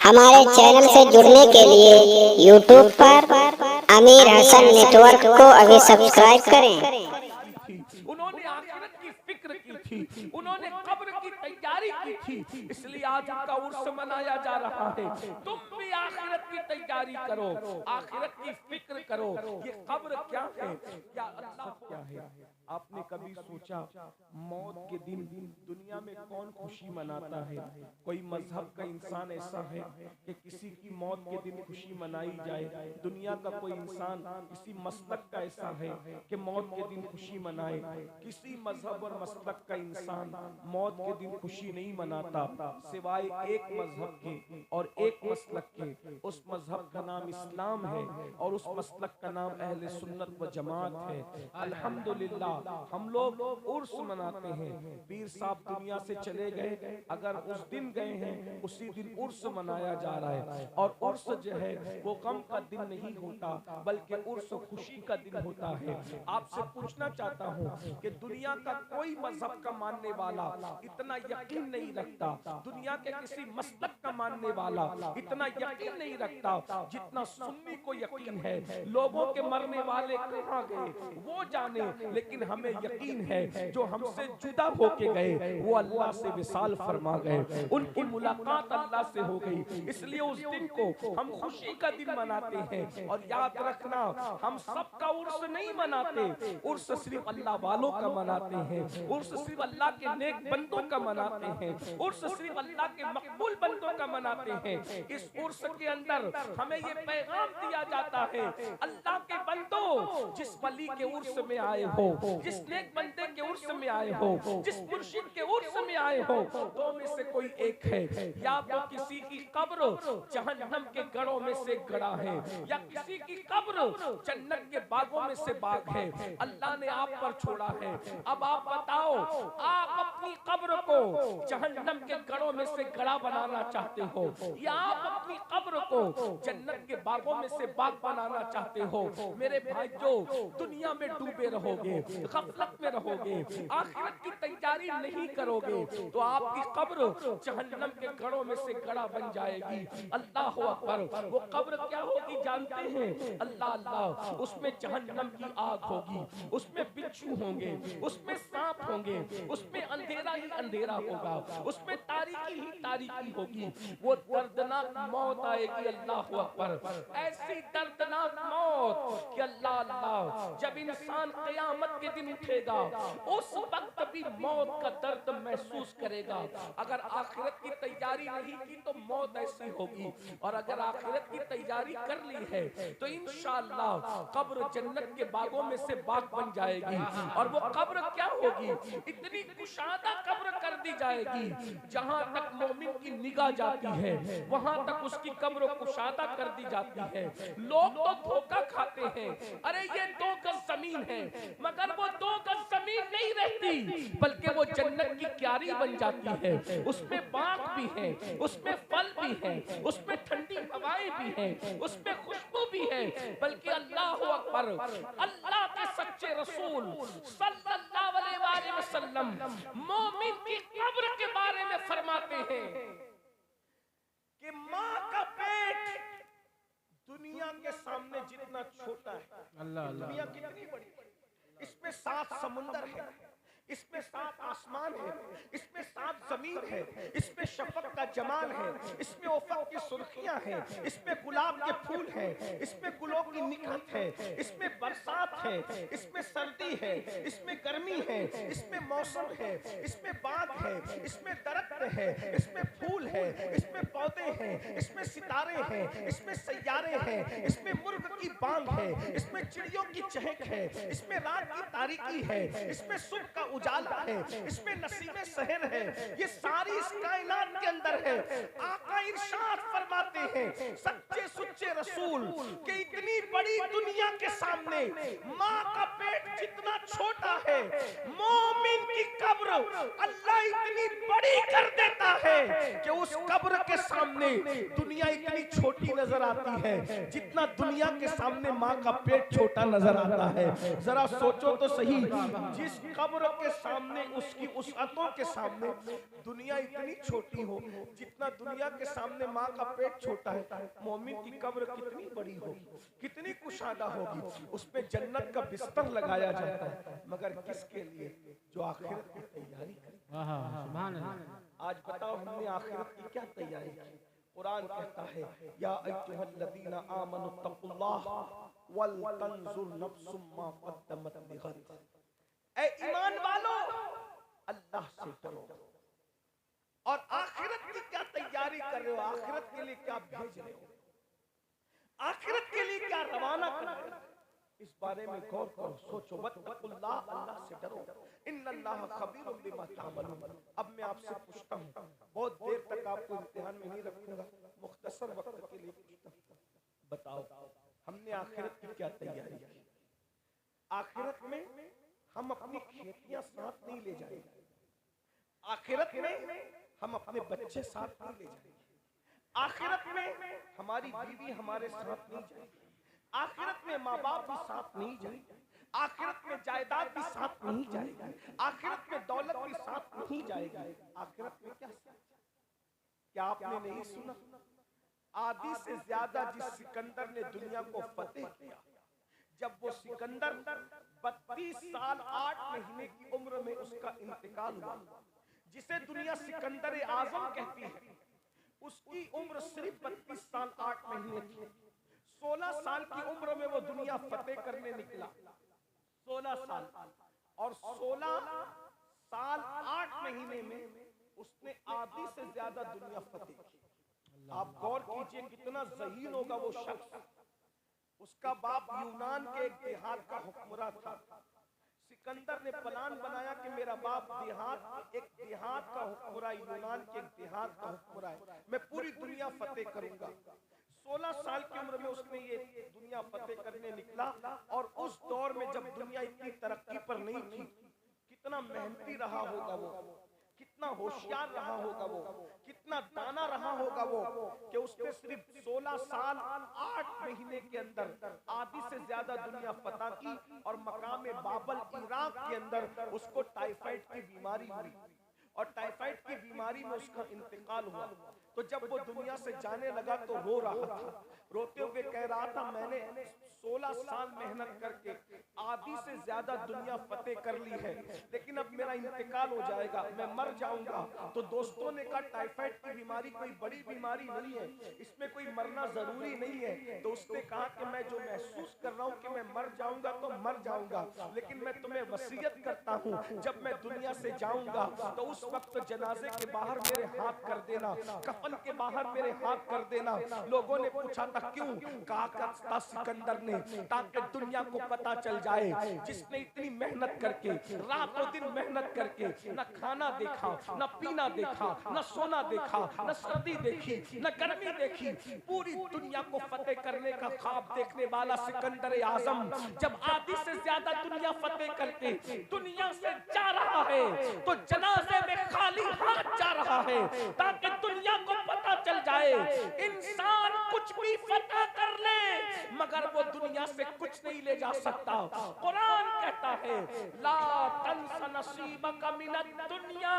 हमारे चैनल से जुड़ने के लिए यूट्यूब पर अमीर हसन नेटवर्क को अभी सब्सक्राइब करें। उन्होंने आखिरत की फिक्र की थी, उन्होंने कब्र की तैयारी की थी, इसलिए आज उनका उर्स मनाया जा रहा है। तुम भी आखिरत की तैयारी करो, आखिरत की फिक्र करो। ये कब्र क्या है, क्या अल्लाह क्या है? आपने कभी सोचा मौत के दिन दुनिया में कौन खुशी मनाता है? कोई मजहब का इंसान ऐसा है कि किसी की मौत के दिन खुशी मनाई जाए? दुनिया का कोई इंसान किसी मसलक का ऐसा है कि मौत के दिन खुशी मनाए? किसी मजहब और मसलक का इंसान मौत के दिन खुशी नहीं मनाता सिवाय एक मजहब के और एक मसलक के। उस मजहब का नाम इस्लाम है और उस मसलक का नाम अहले सुन्नत व जमात है। अल्हम्दुलिल्लाह हम लोग उर्स मनाते हैं। पीर साहब दुनिया से चले गए, अगर उस दिन गए हैं उसी दिन उर्स मनाया जा रहा है। और उर्स जो है वो गम का दिन नहीं होता बल्कि उर्स खुशी का दिन होता है। आपसे पूछना चाहता हूँ कि दुनिया का कोई मजहब का मानने वाला इतना यकीन नहीं रखता, दुनिया के किसी मसलक का मानने वाला इतना यकीन नहीं रखता जितना सुन्नी को यकीन है। लोगों के मरने वाले कहाँ गए वो जाने, लेकिन हमें यकीन है जो हमसे जुदा होके गए वो अल्लाह से विसाल फरमा गए, उनकी मुलाकात अल्लाह से हो गई। इसलिए उस दिन को हम खुशी का दिन मनाते हैं। और याद रखना, हम सबका उर्स नहीं मनाते, उर्स सिर्फ अल्लाह वालों का मनाते हैं, उर्स सिर्फ अल्लाह के नेक बंदों का मनाते हैं, उर्स सिर्फ अल्लाह के मकबूल बंदों का मनाते हैं। इस उर्स के अंदर हमें ये पैगाम दिया जाता है, अल्लाह के बंदो जिस वली के उर्स में आए हो, जिस नेक बंदे के उर्स में आए हो, जिस मुर्शिद के उर्स में आए हो, दो में से कोई एक है। या तो किसी की कब्र जहन्नम के गढ़ों में से गड़ा है या किसी की कब्र जन्नत के बागों में से बाग है। अल्लाह ने आप पर छोड़ा है। अब आप बताओ, आप अपनी कब्र को जहन्नम के गढ़ों में से गड़ा बनाना चाहते हो या आप अपनी कब्र को जन्नत के बागों में से बाग बनाना चाहते हो? मेरे भाई जो दुनिया में डूबे रहोगे, गफलत में रहोगे, आखिरत की तैयारी नहीं करोगे तो आपकी कब्र जहन्नम के गढ़ों में से गड़ा बन जाएगी। अल्लाह अकबर। वो कब्र क्या होगी जानते हैं? अल्लाह अल्लाह, उसमें जहन्नम की आग होगी, उसमें बिच्छू होंगे, उसमें सांप होंगे, उसमें अंधेरा ही अंधेरा होगा, उसमें तारीकी ही तारीकी होगी। वो दर्दनाक मौत आएगी। अल्लाह अकबर। ऐसी दर्दनाक मौत कि अल्लाह अल्लाह, जब इंसान क़यामत के दिन उठेगा उस वक्त भी मौत का दर्द महसूस करेगा। अगर आखिरत की तैयारी नहीं की तो मौत ऐसी होगी, और अगर आखिरत की तैयारी कर ली है तो इंशाअल्लाह कब्र जन्नत के बागों में से बाग बन जाएगी। और वो कब्र क्या होगी? इतनी कुशादा कब्र कर दी जाएगी, जहां तक मोमिन की निगाह जाती है वहां तक उसकी कब्र कुशादा कर दी जाती है। लोग तो धोखा खाते हैं, अरे ये 2 गज जमीन है, मगर वो 2 गज जमीन नहीं रहती बल्कि वो जन्नत की क्यारी बन जाती है। उसमें बाग भी है, उसमें फल भी है, उसमें ठंडी हवाएं भी हैं, उसमें खुशबू भी है। बल्कि अल्लाह अकबर, अल्लाह के सच्चे रसूल सल्लल्लाहु अलैहि वसल्लम मोमिन की कब्र के बारे में फरमाते हैं कि माँ का पेट दुनिया के सामने जितना छोटा है, अल्लाह दुनिया कितनी बड़ी, इसमें 7 समुंदर है, इसमें 7 आसमान है, इसमें 7 जमीन है, इसमें शफक का जमाल है, इसमें उफक की सुर्खियां हैं, इसमें गुलाब के फूल हैं, इसमें गुलों की निकहत है, इसमें बरसात है, इसमें सर्दी है, इसमें गर्मी है, इसमें मौसम है, इसमें बाग है, इसमें दरख्त है, इसमें फूल है, इसमें पौधे हैं, इसमें सितारे हैं, इसमें सैयारे हैं, इसमें मुर्ग की बांग है, इसमें चिड़ियों की चहक है, इसमें रात की तारीकी है, इसमें सुबह का उजाला है, इसमें नसीबे सहर है। ये सारी इस कायनात के अंदर है। आका इरशाद फरमाते हैं, सच्चे सुच्चे रसूल कि इतनी बड़ी दुनिया के सामने माँ का पेट जितना छोटा है, मोमिन की कब्र अल्लाह इतनी बड़ी कर देता है कि उस कब्र के सामने दुनिया इतनी छोटी नजर आती है जितना दुनिया के सामने माँ का पेट छोटा नजर आता है। जरा सोचो तो सही, जिस कब्र के सामने उसकी वसअतों के सामने दुनिया इतनी छोटी हो जितना दुनिया के सामने माँ का पेट छोटा है, मोमिन की कब्र कितनी बड़ी होगी, कितनी कुशादा होगी। उस पे जन्नत का बिस्तर लगाया जाता है, मगर किसके लिए? जो आखिरत की तैयारी करे। आज बताओ हमने आखिरत की क्या तैयारी की? कुरान कहता है या अय्युहल्लज़ीना आमनु तक़ुल्लाह वल तंजुर नफ्सुम मा क़द्दमत लिग़द। ऐ ईमान वालों, अल्लाह से डरो और आखिरत की क्या तैयारी कर रहे हो? आखिरत के लिए क्या भेज रहे हो? आखिरत के लिए क्या रवाना कर रहे हो? इस बारे में गौर करो, सोचो। वत्तकुल्लाह, अल्लाह से डरो। इन्नल्लाह खबीरुम बिमा तामलून। अब मैं आपसे पूछता हूँ, बहुत देर तक आपको इम्तिहान में नहीं रखूंगा, मुख्तसर वक्त के लिए पूछता हूँ, बताओ हमने आखिरत की क्या तैयारी की? आखिरत में हम अपनी खेतियां साथ नहीं ले जाएंगे, आखिरत में हम अपने बच्चे साथ नहीं ले जाएंगे, आखिरत में हमारी बीवी हमारे साथ नहीं जाएगी, आखिरत में माँ बाप भी साथ नहीं जाएंगे, आखिरत में जायदाद भी साथ नहीं जाएगी, आखिरत में दौलत भी साथ नहीं जाएगी। आखिरत में क्या आपने नहीं सुना? आदि से ज्यादा जिस सिकंदर ने दुनिया को फतेह किया, जब वो सिकंदर 32 साल 8 महीने की उम्र में उसका इंतकाल हुआ, जिसे दुनिया सिकंदर आजम कहती है, उसकी उम्र सिर्फ 32 साल 8 महीने थी। 16 साल की उम्र में वो दुनिया फतेह करने निकला, 16 साल, और 16 साल 8 महीने में उसने आधी से ज्यादा दुनिया फतेह की। आप गौर कीजिए कितना ज़हीन होगा वो शख्स। उसका बाप यूनान के एक देहात का हुक्मरान था। सिकंदर ने प्लान बनाया कि मेरा बाप एक देहात का हुक्मरान, यूनान के एक देहात का हुक्मरान है, मैं पूरी दुनिया फतेह करूंगा। 16 साल की उम्र में उसने ये दुनिया फतेह करने निकला। और उस दौर में जब दुनिया इतनी तरक्की पर नहीं थी, कितना मेहनती रहा होगा वो, कितना होशियार रहा होगा वो, कितना दाना रहा होगा वो, कि उसने सिर्फ 16 साल 8 महीने के अंदर आधी से ज्यादा दुनिया फतह की। और मकाम बाबल इराक के अंदर उसको टाइफाइड की बीमारी हुई और टाइफाइड की बीमारी में उसका इंतकाल हुआ। तो जब वो दुनिया से जाने लगा तो रो रहा था, रोते हुए कह रहा था, मैंने 16 साल मेहनत करके आधी से ज्यादा दुनिया फतेह कर ली है, लेकिन अब मेरा इंतकाल हो जाएगा, मैं मर जाऊंगा। तो दोस्तों ने कहा टाइफाइड की बीमारी कोई बड़ी बीमारी नहीं है, इसमें कोई मरना जरूरी नहीं है। तो उसने कहा कि मैं जो महसूस कर रहा हूँ कि मैं मर जाऊंगा तो मर जाऊंगा, लेकिन मैं तुम्हें वसीयत करता हूँ, जब मैं दुनिया से जाऊंगा तो उस वक्त जनाजे के बाहर मेरे हाथ कर देना, कफन के बाहर मेरे हाथ कर देना। लोगों ने पूछा था क्यों? कहा करता सिकंदर ने, ताकि दुनिया को पता चल जाए जिसने इतनी मेहनत करके, रातों दिन मेहनत करके, न खाना देखा, न पीना देखा, न सोना देखा, न सर्दी देखी, न गर्मी देखी, पूरी दुनिया को फतेह करने का ख्वाब देखने वाला सिकंदर आजम जब आधी से ज्यादा दुनिया फतेह करके दुनिया से जा रहा है, तो जनाजे में खाली हाथ जा रहा है, ताकि दुनिया को पता चल जाए इंसान कुछ भी फतह कर ले मगर वो दुनिया से कुछ नहीं ले जा सकता। कुरान कहता है ला तंस नसीबक मिनद दुनिया,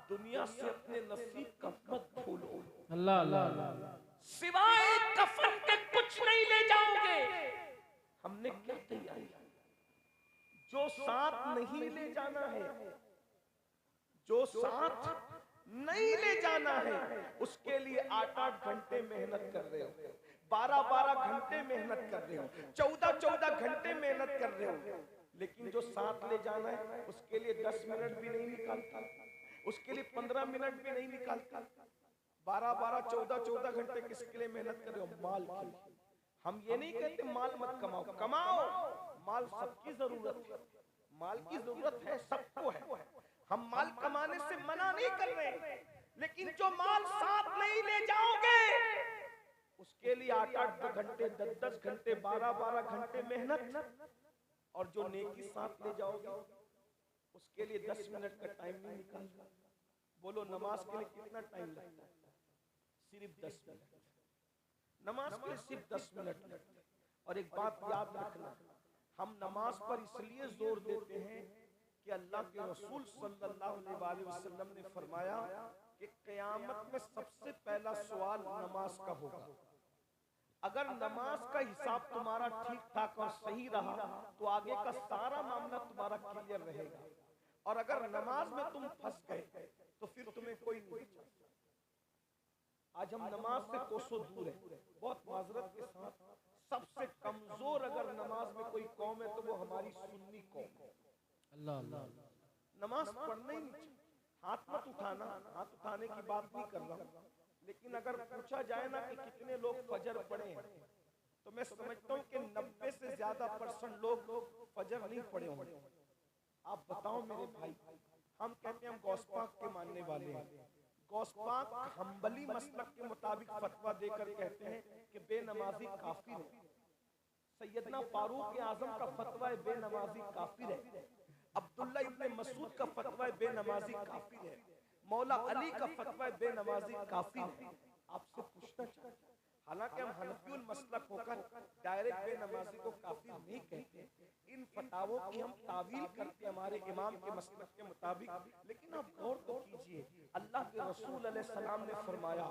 दुनिया से अपने नसीब का मत भूलो। अल्लाह अल्लाह, सिवाय कफन के कुछ नहीं ले जाओगे। हमने क्या तैयारी? जो साथ नहीं ले जाना है, जो साथ नहीं ले जाना है, उसके लिए 8-8 घंटे मेहनत कर रहे हो, 12-12 घंटे मेहनत कर रहे हो, 14-14 घंटे मेहनत कर रहे हो, लेकिन जो साथ ले जाना है उसके लिए 10 मिनट भी नहीं निकालता, उसके लिए 15 मिनट भी नहीं निकालता। 12-12, 14-14 घंटे किसके लिए मेहनत कर रहे हो? माल के लिए। हम ये नहीं कहते माल मत कमाओ, कमाओ, माल सबकी जरूरत है, माल की जरूरत है, सबको है, हम माल कमाने से मना नहीं कर रहे, लेकिन जो माल साथ नहीं ले जाओगे उसके लिए 8-8 घंटे, 10-10 घंटे, 12-12 घंटे मेहनत, और जो नेकी साथ ले जाओगे उसके लिए 10 मिनट का टाइम नहीं निकालता। बोलो नमाज के लिए कितना टाइम लगता है? सिर्फ 10 मिनट। नमाज के लिए सिर्फ 10 मिनट लगता है। और एक बात याद रखना, हम नमाज पर इसलिए जोर देते हैं कि अल्लाह के रसूल सल्लल्लाहु अलैहि वसल्लम ने फरमाया कि क़यामत में सबसे पहला सवाल नमाज का होगा। अगर नमाज का हिसाब तुम्हारा ठीक ठाक और सही रहा तो आगे का सारा मामला तुम्हारा क्लियर रहेगा, और अगर नमाज में तुम फंस गए तो फिर तुम्हें कोई नहीं बचा। आज हम नमाज से कोसों दूर है। बहुत माजरत के साथ सबसे कमजोर अगर नमाज में कोई कौम है तो वो हमारी सुन्नी कौम है। अल्लाह अल्लाह, नमाज पढ़ना ही नहीं। हाथ मत उठाना, हाथ उठाने की बात नहीं कर रहा हूं, लेकिन अगर पूछा जाए ना कि कितने लोग फजर पढ़े हैं, तो मैं समझता हूं कि 90 से ज्यादा % लोग फजर नहीं पढ़े होंगे। आप बताओ मेरे भाई, हम कहते हैं हम गौसपाक के मानने वाले हैं। गौसपाक हम्बली मसलक के मुताबिक फतवा देकर कहते हैं कि बेनमाजी काफिर है। सैयदना फारूक आजम का फतवा है बेनमाजी काफिर है। अब्दुल्ला इब्ने मसूद का फतवा है बेनमाजी काफिर है। मौला अली का फतवा है बेनमाजी काफिर है। आपसे पूछना चाहता, हालांकि हम हनफियुल मसलक होकर डायरेक्ट बेनमाजी को काफिर नहीं कहते, इन फतावों की हम तावील करते हमारे इमाम के मसलक के मुताबिक। लेकिन आप गौर तो कीजिए, अल्लाह के रसूल अलैहि सलाम ने फरमाया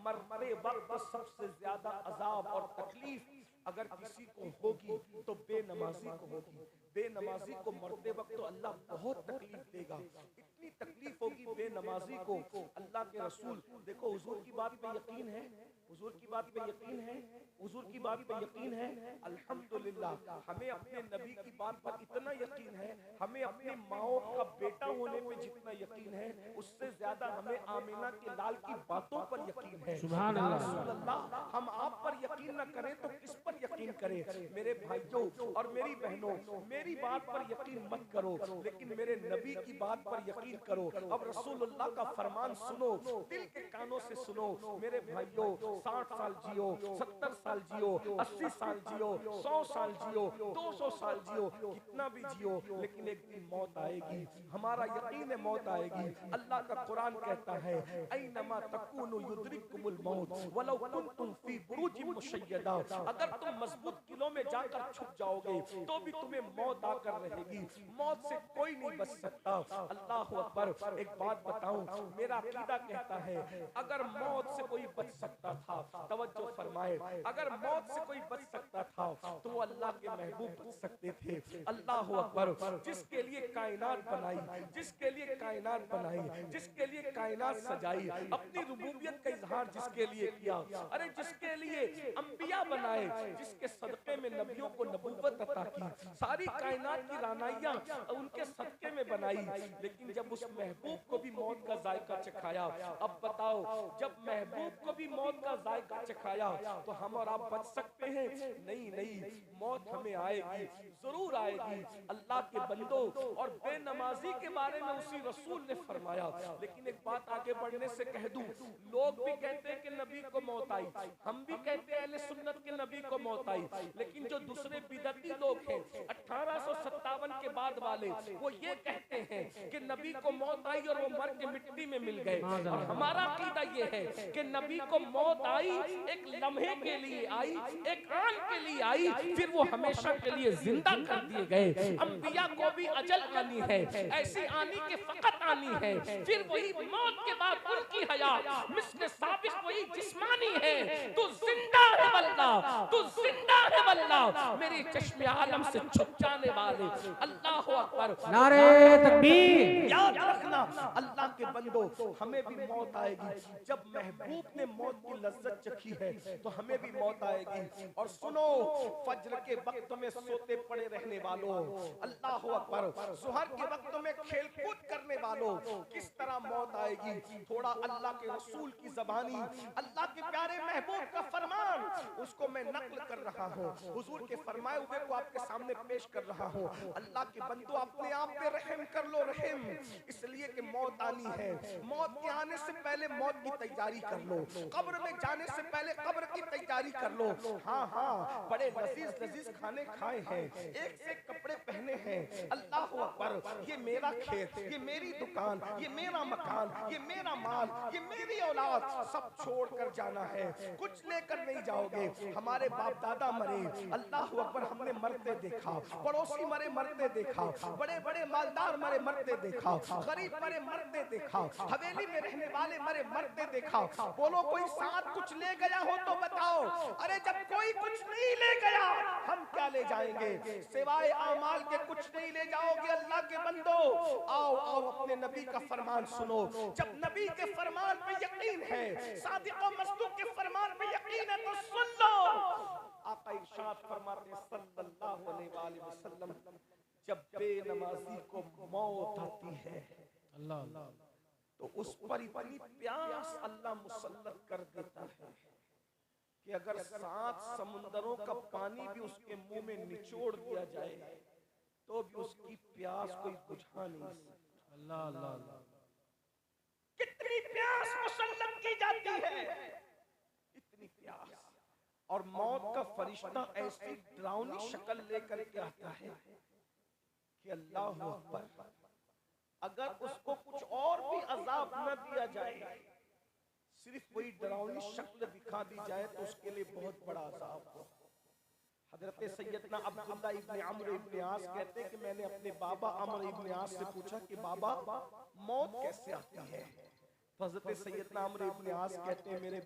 मरते वक्त सबसे ज्यादा अजाब और तकलीफ अगर किसी को होगी तो बेनमाजी को होगी। बेनमाजी को मरते वक्त तो अल्लाह बहुत तकलीफ देगा। इतनी तकलीफ होगी बेनमाजी को, अल्लाह के रसूल, देखो हुजूर की बात पे यकीन है, हुजूर की बात पे यकीन है, हुजूर की बात पे यकीन है। अल्हम्दुलिल्लाह हमें अपने नबी की बात पर इतना यकीन है, हमें अपने माओ का बेटा होने पे जितना यकीन है, उससे ज्यादा हमें आमिना के लाल की बातों पर यकीन है। सुभान अल्लाह, हम आप पर यकीन न करें तो किस पर यकीन करें? मेरे भाइयों और मेरी बहनों, मेरी बात पर यकीन मत करो, लेकिन मेरे नबी की बात पर यकीन करो। अब रसूलुल्लाह का फरमान सुनो, दिल के कानों से सुनो। मेरे भाइयों, 60 साल जियो, 70 साल जियो, 80 साल जियो, 100 साल जियो, 200 साल जियो, कितना भी जियो, लेकिन एक दिन मौत आएगी। हमारा यकीन है मौत आएगी। अल्लाह का कुरान कहता है ऐनमा तकुनु युद्रिकुमुल मौत वलौ कुंतुम फी बुरूजिन मुशय्यदा। अगर तुम मजबूत किलों में जाकर छुप जाओगे तो भी तुम्हें मौत आकर रहेगी। मौत से कोई नहीं बच सकता। अल्लाह अकबर। एक बात बताऊं, मेरा अकीदा कहता है अगर मौत से कोई बच सकता था, तवज्जो फरमाए, अगर मौत से कोई बच सकता था तो वो अल्लाह के महबूब बच सकते थे। अल्लाह अकबर। जिसके लिए कायनात बनाई, जिसके लिए कायनात बनाई, जिसके लिए कायनात सजाई, अपनी रुबूबियत का इजहार जिसके लिए किया, अरे जिसके लिए अंबिया बनाए, जिसके सदक़े में नबियों को नबूवत अता की, सारी कायनात की रानाइयां उनके सदक़े में बनाई। लेकिन जब उस महबूब को भी मौत का जायका चखाया, अब बताओ जब महबूब को भी मौत का जायका चखाया तो हम और आप बच सकते हैं? नहीं नहीं, मौत हमें आएगी, जरूर आएगी। अल्लाह के बंदो, और बेनमाजी के बारे में उसी रसूल ने फरमाया। लेकिन एक बात आगे बढ़ने से कह दूं, लोग भी कहते हैं कि नबी को मौत आई, हम भी कहते हैं अहले सुन्नत के नबी को मौत आई, लेकिन जो दूसरे बिदअती लोग हैं 1857 के बाद वाले, वो ये कहते हैं कि नबी को मौत आई और वो मर के मिट्टी में मिल गए। और हमारा अकीदा ये है कि नबी को मौत आई, एक लम्हे के लिए आई, एक आन के लिए आई, फिर वो हमेशा के लिए जिंदा कर दिए गए। अंबिया को भी अजल आनी है, ऐसी आनी के फकत आनी है, फिर वही मौत के बाद उनकी हयात मिस्ल साबिक वही जिस्मानी है। तू जिंदा है वल्लाह, तू जिंदा है वल्लाह, मेरे चश्मे आलम से छुप जाने वाले। अल्लाह अकबर, नारे तकबीर। याद रखना अल्लाह के बंदो, हमें भी मौत आएगी। जब महबूब ने मौत की लज्जत चखी है तो हमें भी मौत आएगी। और सुनो, फज्र के वक्त में सोते पड़े रहने वालों, अल्लाह अकबर, सुहर के वक्त में खेल कूद करने वालों, किस तरह मौत आएगी। थोड़ा अल्लाह के रसूल की ज़बानी, अल्लाह के प्यारे महबूब का फरमान, उसको मैं नक्ल कर रहा हूँ। हुजूर के फरमाए हुए को आपके सामने पेश कर रहा हूँ। अल्लाह के बंदो अपने आप पे रहम कर लो, रहम, इसलिए कि मौत आनी है। मौत के आने से पहले मौत की तैयारी कर लो, कब्र में जाने से पहले कब्र की तैयारी कर लो। हाँ हाँ, बड़े लजीज लजीज खाने खाए हैं, एक से एक कपड़े पहने हैं, अल्लाह अकबर, ये मेरा खेत, ये मेरी दुकान, ये मेरा मकान, ये मेरा माल, ये मेरी औलाद, सब छोड़ कर जाना है, कुछ लेकर नहीं जाओगे। हमारे बाप दादा मरे, अल्लाह अकबर, हमने मरते देखा, पड़ोसी मरे मरते देखा, बड़े बड़े मालदार मरे मरते देखा, गरीब मरे मरते देखा, हवेली में रहने वाले मरे मरते देखा। बोलो कोई साथ कुछ ले गया हो तो बताओ। अरे जब कोई कुछ नहीं ले गया, हम क्या ले जाएंगे? सिवाय आमाल के कुछ नहीं ले जाओगे। अल्लाह के बंदो, आओ आओ अपने नबी का फरमान सुनो। जब नबी के फरमान पे यकीन है, सादिक और मसदूक के फरमान पे यकीन है तो सुन लो। आका इरशाद फरमाते हैं सल्लल्लाहु अलैहि वसल्लम, जब बेनमाजी को मौत आती है अल्लाह तो उस पर इतनी प्यास अल्लाह मुसल्लत कर देता है कि अगर 7 समुंदरों का पानी भी उसके मुंह में निचोड़ दिया जाए तो भी उसकी प्यास कोई बुझा नहीं सकता। अल्लाह अल्लाह कितनी प्यास मुसल्लत की जाती है, इतनी प्यास। और मौत का फरिश्ता ऐसी डरावनी शक्ल लेकर के आता है कि अल्लाह अकबर, अगर उसको कुछ और भी अजाब न दिया जाए, सिर्फ वही डरावनी शक्ल दिखा दी जाए तो उसके लिए बहुत बड़ा अजाब हो। हजरत सैयदना अब्दुल्ला इब्न अम्र इब्न आस कहते हैं कि मैंने अपने बाबा अम्र इब्न आस से पूछा कि बाबा मौत कैसे आती है? तो हजरत सैयदना अम्र इब्न आस कहते हैं मेरे